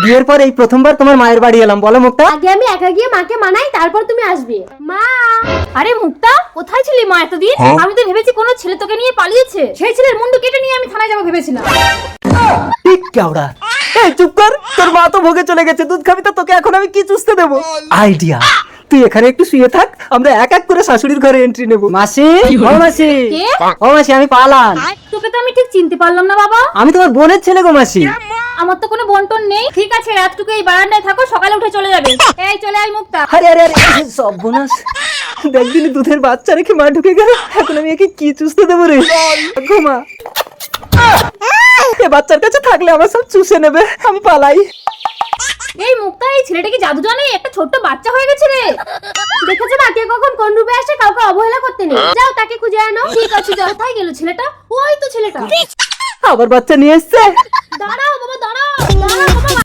বিয়ের পর এই প্রথমবার তোমার মায়ের বাড়ি এলাম, বলো মুক্তা। আগে আমি একা গিয়ে মাকে মানাই, তারপর তুমি আসবে। মা! আরে মুক্তা, কোথায় ছিলি মা এতদিন? আমি তো ভেবেছি কোনো ছেলে তোকে নিয়ে পালিয়েছে। সেই ছেলের মুন্ডু কেটে নিয়ে আমি থানায় যাবো ভেবেছিলাম। ঠিক কেওড়া, এই চুপ কর। তোর মা তো ভোগে চলে গেছে, দুধ খাবি তো, তোকে এখন আমি কি চুষতে দেবো? আইডিয়া, তুই এখানে একটু শুয়ে থাক, আমরা এক এক করে শাশুড়ির ঘরে এন্ট্রি নেব। মাসি, ও মাসি, কে? ও মাসি, আমি পালান। তোকে তো আমি ঠিক চিনতে পারলাম না বাবা। আমি তোমার বোনের ছেলে গো মাসি। আমার তো কোনো বন্টন নেই। ঠিক আছে, রাতটুকু এই বারান্দায় থাকো, সকালে উঠে চলে যাবে। এই চলে আয় মুক্তা। আরে আরে আরে, সব বোনাস। দেখদিনি দুধের বাচ্চা রেখে মা ঢুকে গেল, এখন আমি একে কি চুষতে দেবো রে? ঘুমা। এ বাচ্চার কাছে থাকলে আমার সব চুষে নেবে, আমি পালাই। এই মুক্তা, এই ছেলেটা কি জাদু জানে? একটা ছোট্ট বাচ্চা হয়ে গেছে রে। দেখেছো না কে কখন কোন রূপে আসে? কাউকে অবহেলা করতে নেই। যাও তাকে খুঁজে আনো। ঠিক আছে, যাও। কোথায় গেল ছেলেটা? ওই তো ছেলেটা। আবার বাচ্চা নিয়ে এসছে। দাঁড়াও বাবা, দাঁড়াও দাঁড়াও বাবা।